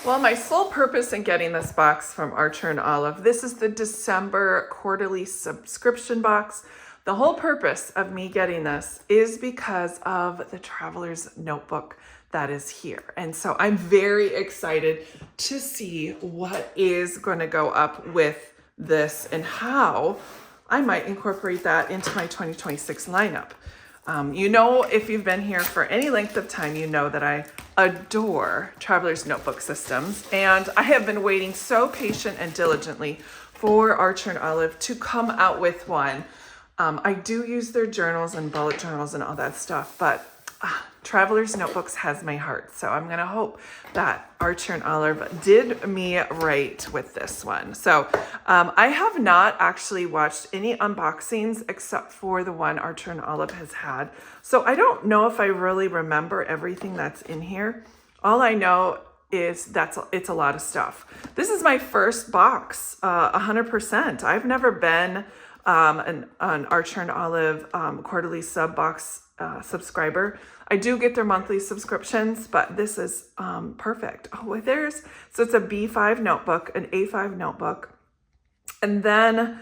Well, my sole purpose in getting this box from Archer and Olive, this is the December quarterly subscription box. The whole purpose of me getting this is because of the Traveler's Notebook that is here. And so I'm very excited to see what is going to go up with this and how I might incorporate that into my 2026 lineup. You know, if you've been here for any length of time, you know that I adore Traveler's Notebook systems, and I have been waiting so patient and diligently for Archer and Olive to come out with one. I do use their journals and bullet journals and all that stuff, but Traveler's Notebooks has my heart. So I'm going to hope that Archer and Olive did me right with this one. So I have not actually watched any unboxings except for the one Archer and Olive has had. So I don't know if I really remember everything that's in here. All I know is it's a lot of stuff. This is my first box, 100%. I've never been an Archer and Olive quarterly sub box subscriber. I do get their monthly subscriptions, but this is perfect. Oh, so it's a B5 notebook, an A5 notebook, and then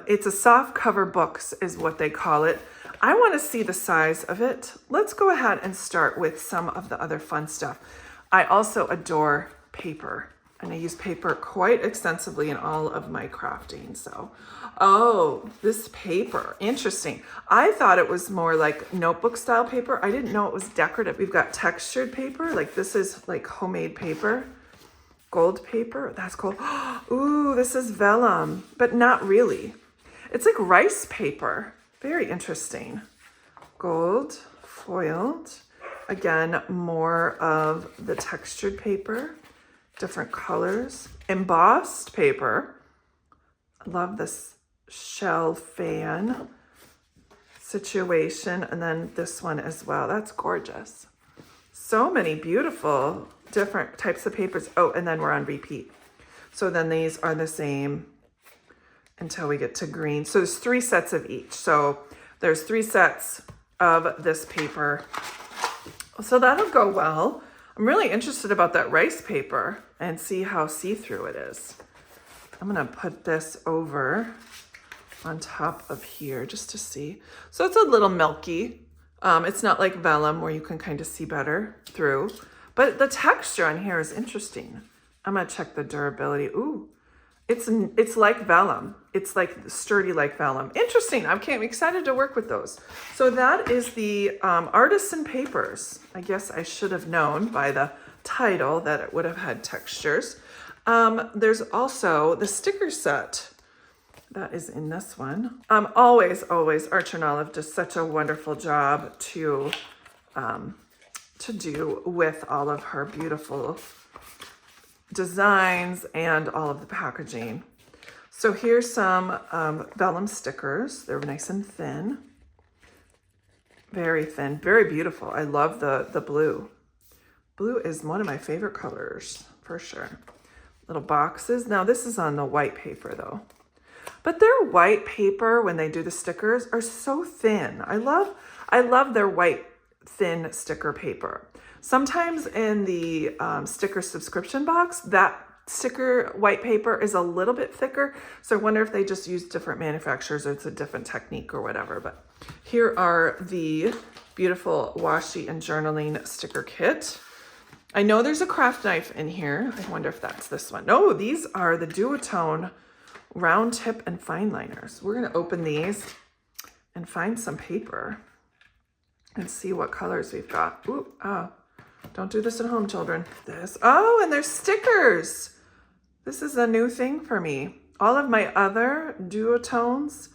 it's a soft cover books is what they call it. I want to see the size of it. Let's go ahead and start with some of the other fun stuff. I also adore paper, and I use paper quite extensively in all of my crafting. So, oh, this paper, interesting. I thought it was more like notebook style paper. I didn't know it was decorative. We've got textured paper, like this is like homemade paper. Gold paper, that's cool. Ooh, this is vellum, but not really. It's like rice paper. Very interesting. Gold, foiled. Again, more of the textured paper. Different colors. Embossed paper. I love this shell fan situation. And then this one as well. That's gorgeous. So many beautiful different types of papers. Oh, and then we're on repeat. So then these are the same until we get to green. So there's 3 sets of each. So there's 3 sets of this paper. So that'll go well. I'm really interested about that rice paper and see how see-through it is. I'm gonna put this over on top of here just to see. So it's a little milky. It's not like vellum where you can kind of see better through, but the texture on here is interesting. I'm gonna check the durability. Ooh, it's like vellum. It's like sturdy like vellum. Interesting. I'm excited to work with those. So that is the Artisan papers. I guess I should have known by the title that it would have had textures. There's also the sticker set that is in this one. Always, Archer and Olive does such a wonderful job to do with all of her beautiful designs and all of the packaging. So here's some vellum stickers. They're nice and thin. Very thin, very beautiful. I love the blue. Blue is one of my favorite colors for sure. Little boxes. Now this is on the white paper though. But their white paper, when they do the stickers, are so thin. I love their white thin sticker paper. Sometimes in the sticker subscription box, that sticker white paper is a little bit thicker. So I wonder if they just use different manufacturers or it's a different technique or whatever. But here are the beautiful washi and journaling sticker kit. I know there's a craft knife in here. I wonder if that's this one. No, these are the duotone round tip and fine liners. We're going to open these and find some paper and see what colors we've got. Ooh, oh, don't do this at home, children. Oh, and there's stickers. This is a new thing for me. All of my other duotones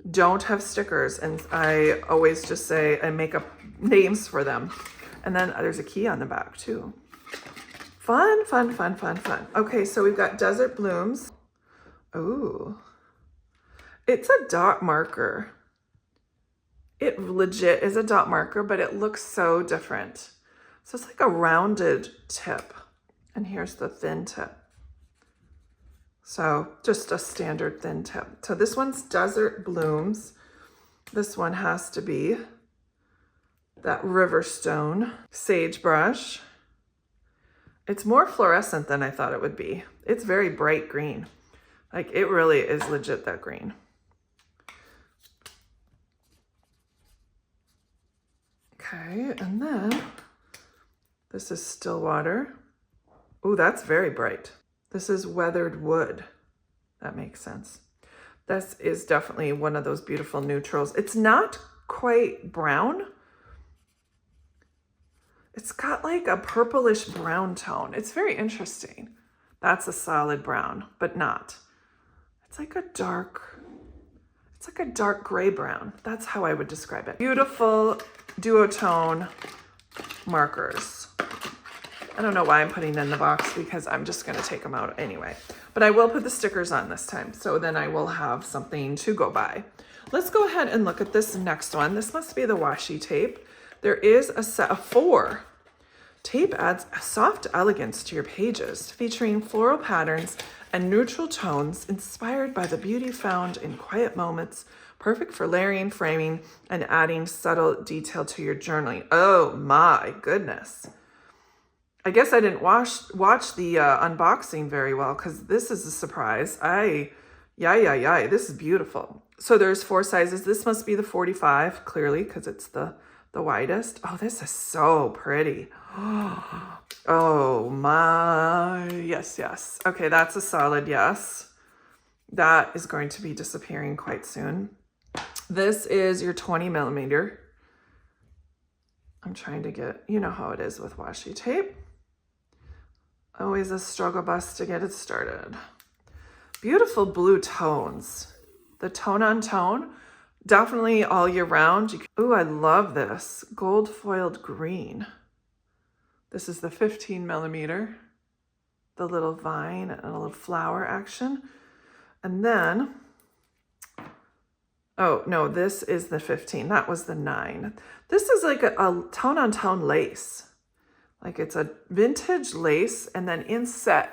don't have stickers, and I always just say I make up names for them. And then there's a key on the back too. Fun. Okay, so we've got Desert Blooms. Ooh, it's a dot marker. It legit is a dot marker, but it looks so different. So it's like a rounded tip, and here's the thin tip. So just a standard thin tip. So this one's Desert Blooms. This one has to be that Riverstone sagebrush. It's more fluorescent than I thought it would be. It's very bright green. Like it really is legit that green. Okay, and then this is still water. Ooh, that's very bright. This is weathered wood. That makes sense. This is definitely one of those beautiful neutrals. It's not quite brown. It's got like a purplish brown tone. It's very interesting. That's a solid brown, but not. It's like a dark gray brown. That's how I would describe it. Beautiful duotone markers. I don't know why I'm putting them in the box because I'm just going to take them out anyway. But I will put the stickers on this time, so then I will have something to go by. Let's go ahead and look at this next one. This must be the washi tape. There is a set of 4. Tape adds a soft elegance to your pages, featuring floral patterns and neutral tones inspired by the beauty found in quiet moments, perfect for layering, framing, and adding subtle detail to your journaling. Oh my goodness. I guess I didn't watch the unboxing very well because this is a surprise. This is beautiful. So there's 4 sizes. This must be the 45, clearly, because it's the widest. Oh, this is so pretty. Oh my, yes. Okay, that's a solid yes. That is going to be disappearing quite soon. This is your 20 millimeter. I'm trying to get, you know how it is with washi tape. Always a struggle bus to get it started. Beautiful blue tones. The tone on tone, definitely all year round. Ooh, I love this. Gold foiled green. This is the 15 millimeter. The little vine and a little flower action. And then, oh no, this is the 15. That was the 9. This is like a tone on tone lace. Like it's a vintage lace, and then inside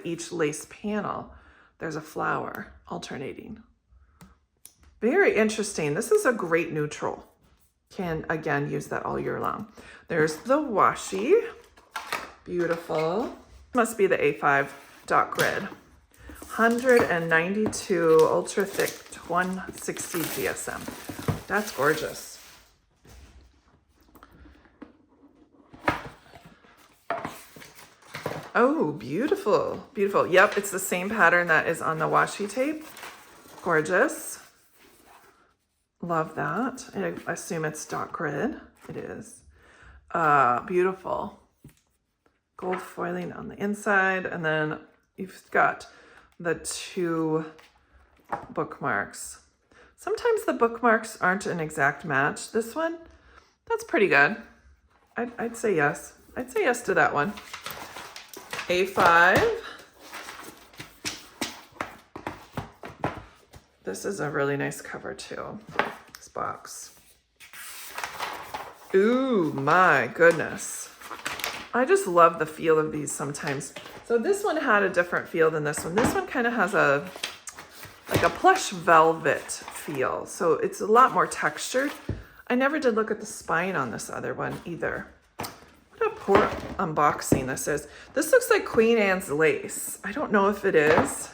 each lace panel, there's a flower alternating. Very interesting. This is a great neutral. Can, again, use that all year long. There's the washi. Beautiful. Must be the A5 dot grid. 192 ultra thick 160 GSM. That's gorgeous. Oh, beautiful, beautiful. Yep, it's the same pattern that is on the washi tape. Gorgeous. Love that. I assume it's dot grid. It is. Beautiful. Gold foiling on the inside, and then you've got the 2 bookmarks. Sometimes the bookmarks aren't an exact match. This one, that's pretty good. I'd say yes. I'd say yes to that one. A5. This is a really nice cover too, this box. Ooh, my goodness. I just love the feel of these sometimes. So this one had a different feel than this one. This one kind of has like a plush velvet feel. So it's a lot more textured. I never did look at the spine on this other one either. What a poor unboxing this is. This looks like Queen Anne's lace. I don't know if it is.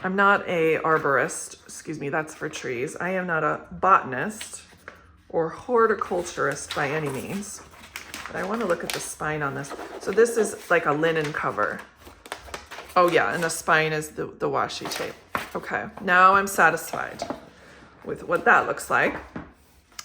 I'm not a arborist. Excuse me, that's for trees. I am not a botanist or horticulturist by any means. But I want to look at the spine on this. So this is like a linen cover. Oh yeah, and the spine is the washi tape. Okay, now I'm satisfied with what that looks like.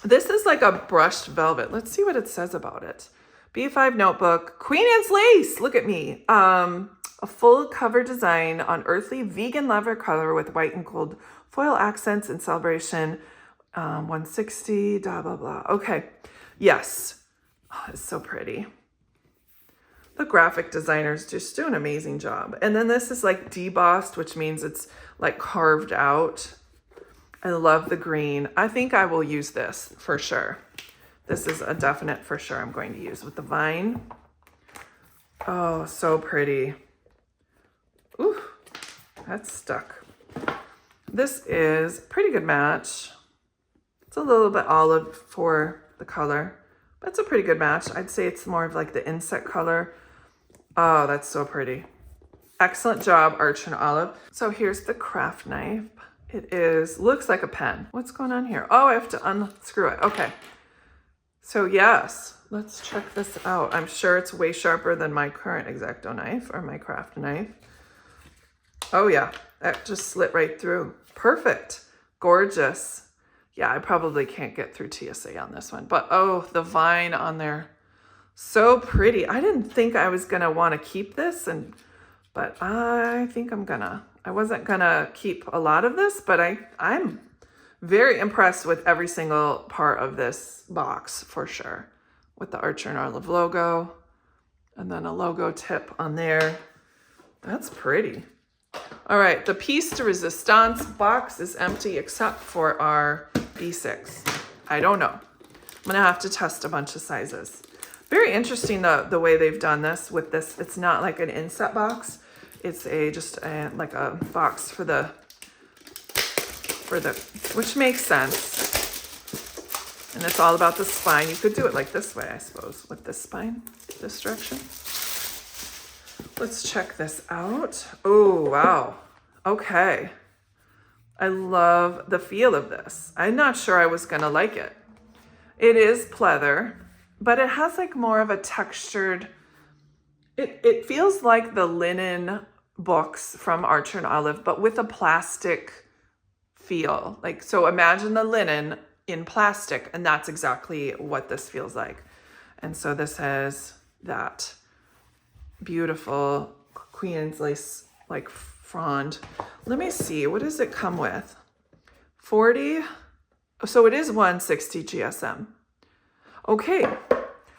This is like a brushed velvet. Let's see what it says about it. B5 notebook, Queen Anne's lace. Look at me. A full cover design on earthly vegan leather color with white and gold foil accents in celebration. 160, blah, blah, blah. Okay, yes. Oh, it's so pretty. The graphic designers just do an amazing job. And then this is like debossed, which means it's like carved out. I love the green. I think I will use this for sure. This is a definite for sure I'm going to use with the vine. Oh, so pretty. Ooh, that's stuck. This is a pretty good match. It's a little bit olive for the color, but it's a pretty good match. I'd say it's more of like the inset color. Oh, that's so pretty. Excellent job, Artisan Olive. So here's the craft knife. It looks like a pen. What's going on here? Oh, I have to unscrew it. Okay. So yes, let's check this out. I'm sure it's way sharper than my current X-Acto knife or my craft knife. Oh yeah, that just slit right through. Perfect. Gorgeous. Yeah, I probably can't get through TSA on this one, but oh, the vine on there. So pretty. I didn't think I was gonna want to keep this, but I think I'm gonna. I wasn't gonna keep a lot of this, but I'm very impressed with every single part of this box for sure. With the Artisan Olive logo and then a logo tip on there. That's pretty. All right, the piece de resistance box is empty except for our B6. I don't know. I'm gonna have to test a bunch of sizes. Very interesting the way they've done this with this. It's not like an inset box. It's just like a box for the, which makes sense. And it's all about the spine. You could do it like this way, I suppose, with this spine, this direction. Let's check this out. Oh, wow. Okay. I love the feel of this. I'm not sure I was gonna like it. It is pleather, but it has like more of a textured, it feels like the linen books from Artisan Olive, but with a plastic feel. Like, so imagine the linen in plastic, and that's exactly what this feels like. And so this has that beautiful Queen's lace like frond. Let me see, what does it come with? 40, so it is 160 GSM. Okay,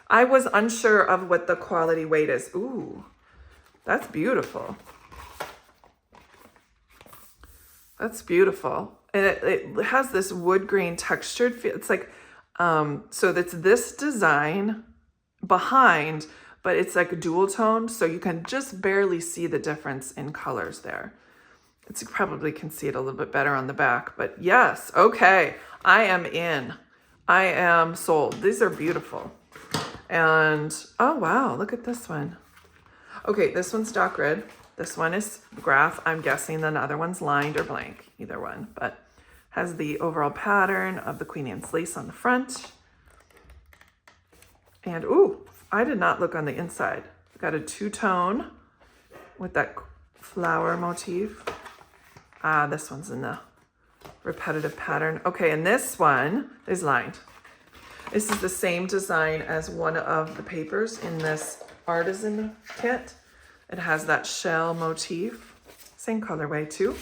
I was unsure of what the quality weight is. Ooh, that's beautiful. That's beautiful. And it has this wood grain textured feel. It's like, so that's this design behind, but it's like dual toned, so you can just barely see the difference in colors there. You probably can see it a little bit better on the back, but yes, okay, I am in. I am sold. These are beautiful. And, oh wow, look at this one. Okay, this one's dark red. This one is graph. I'm guessing the other one's lined or blank, either one, but has the overall pattern of the Queen Anne's lace on the front. And, ooh, I did not look on the inside. Got a two-tone with that flower motif. This one's in the repetitive pattern. Okay, and this one is lined. This is the same design as one of the papers in this Artisan kit. It has that shell motif, same colorway too.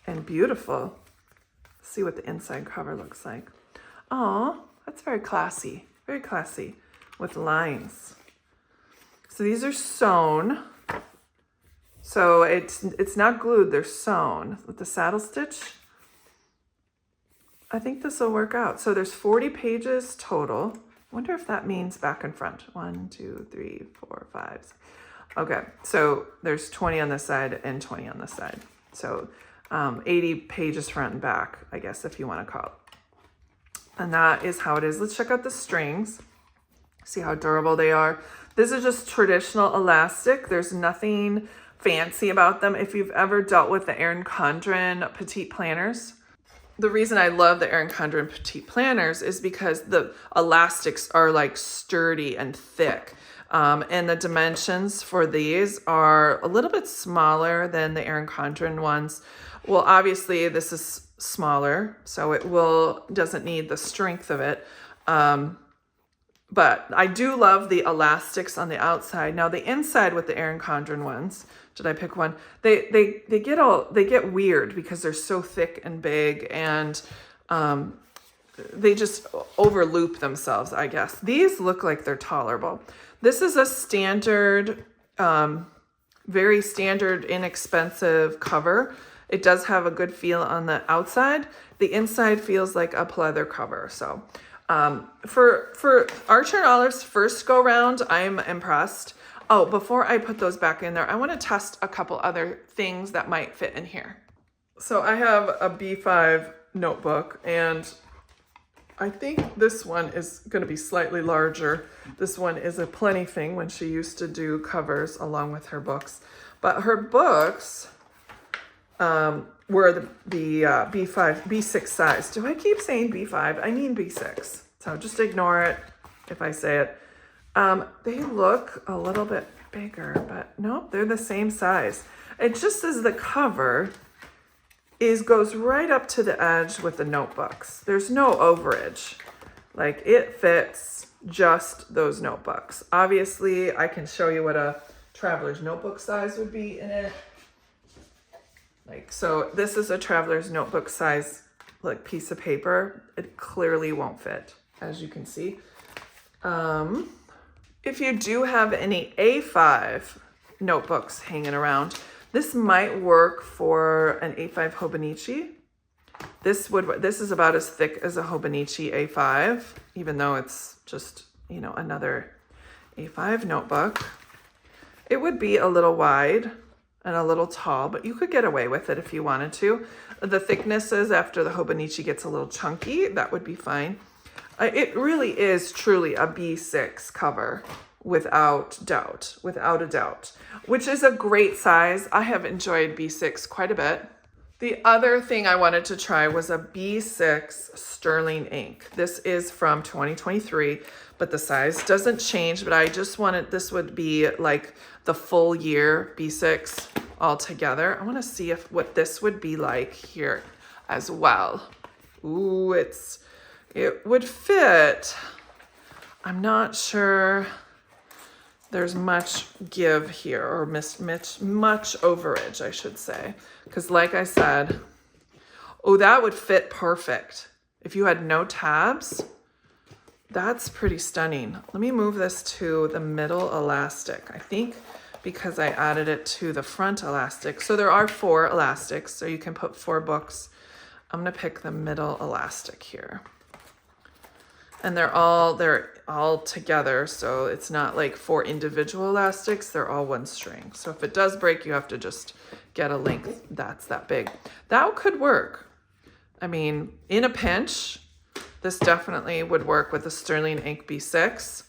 And beautiful. Let's see what the inside cover looks like. Oh, that's very classy with lines. So these are sewn. So it's not glued, they're sewn with the saddle stitch. I think this will work out. So there's 40 pages total. Wonder if that means back and front. 1, 2, 3, 4, 5. 6. Okay, so there's 20 on this side and 20 on this side. So 80 pages front and back, I guess, if you want to call it. And that is how it is. Let's check out the strings. See how durable they are. This is just traditional elastic. There's nothing fancy about them. If you've ever dealt with the Erin Condren petite planners, the reason I love the Erin Condren petite planners is because the elastics are like sturdy and thick. And the dimensions for these are a little bit smaller than the Erin Condren ones. Well, obviously this is smaller, so it doesn't need the strength of it. But I do love the elastics on the outside. Now the inside with the Erin Condren ones, did I pick one? They get weird because they're so thick and big, and they just overloop themselves, I guess. These look like they're tolerable. This is a standard, very standard, inexpensive cover. It does have a good feel on the outside. The inside feels like a pleather cover. So for Artisan Olive's first go round, I'm impressed. Oh, before I put those back in there, I want to test a couple other things that might fit in here. So I have a B5 notebook, and I think this one is going to be slightly larger. This one is a plenty thing when she used to do covers along with her books. But her books were the B5, B6 size. Do I keep saying B5? I mean B6. So just ignore it if I say it. They look a little bit bigger, but nope, they're the same size. It just says the cover goes right up to the edge with the notebooks. There's no overage. Like, it fits just those notebooks. Obviously, I can show you what a traveler's notebook size would be in it. Like, so this is a traveler's notebook size, like, piece of paper. It clearly won't fit, as you can see. If you do have any A5 notebooks hanging around, this might work for an A5 Hobonichi. This is about as thick as a Hobonichi A5, even though it's just, you know, another A5 notebook. It would be a little wide and a little tall, but you could get away with it if you wanted to. The thicknesses after the Hobonichi gets a little chunky, that would be fine. It really is truly a B6 cover without a doubt, which is a great size. I have enjoyed B6 quite a bit. The other thing I wanted to try was a B6 sterling ink. This is from 2023, but the size doesn't change, but I just wanted, this would be like the full year B6 all together. I want to see what this would be like here as well. Ooh, it would fit. I'm not sure there's much give here, or much overage, I should say. Because like I said, oh, that would fit perfect. If you had no tabs, that's pretty stunning. Let me move this to the middle elastic. I think because I added it to the front elastic. So there are 4 elastics, so you can put 4 books. I'm gonna pick the middle elastic here. And they're all together, so it's not like 4 individual elastics, they're all one string. So if it does break, you have to just get a length that's that big. That could work. I mean, in a pinch, this definitely would work with a sterling ink B6.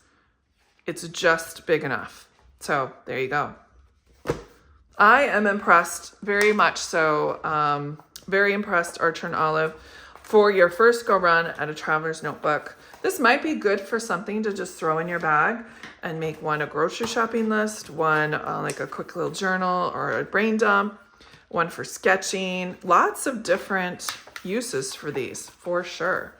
It's just big enough. So there you go. I am impressed, very much so. Very impressed, Archer and Olive, for your first go run at a traveler's notebook. This might be good for something to just throw in your bag and make one a grocery shopping list, one like a quick little journal or a brain dump, one for sketching. Lots of different uses for these, for sure.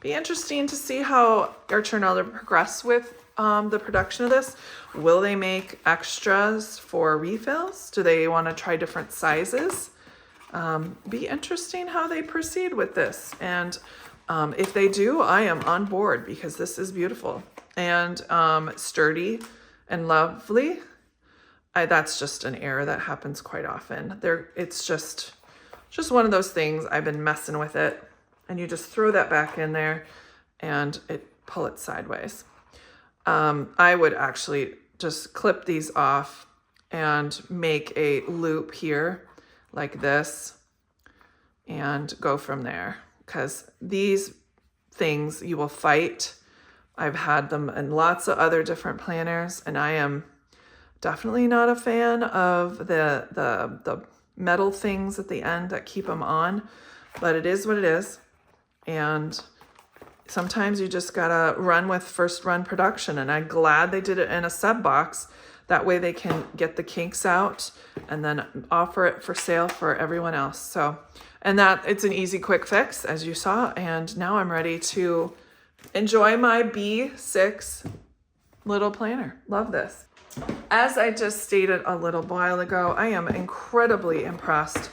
Be interesting to see how Archer and Olive progress with the production of this. Will they make extras for refills? Do they want to try different sizes? Be interesting how they proceed with this. And if they do, I am on board, because this is beautiful and sturdy and lovely. That's just an error that happens quite often. It's just one of those things. I've been messing with it, and you just throw that back in there and pull it sideways. I would actually just clip these off and make a loop here like this and go from there, because these things you will fight. I've had them in lots of other different planners, and I am definitely not a fan of the metal things at the end that keep them on, but it is what it is. And sometimes you just gotta run with first run production, and I'm glad they did it in a sub box. That way they can get the kinks out and then offer it for sale for everyone else. So, and that it's an easy, quick fix, as you saw. And now I'm ready to enjoy my B6 little planner. Love this. As I just stated a little while ago, I am incredibly impressed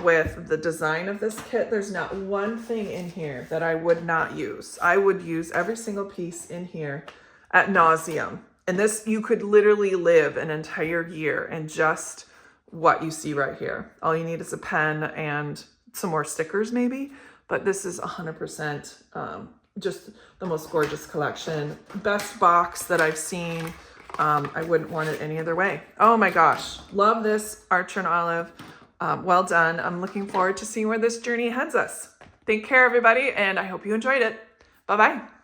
with the design of this kit. There's not one thing in here that I would not use. I would use every single piece in here ad nauseum. And this, you could literally live an entire year in just what you see right here. All you need is a pen and some more stickers maybe, but this is 100% just the most gorgeous collection. Best box that I've seen. I wouldn't want it any other way. Oh my gosh, love this Archer and Olive. Well done. I'm looking forward to seeing where this journey heads us. Take care, everybody, and I hope you enjoyed it. Bye-bye.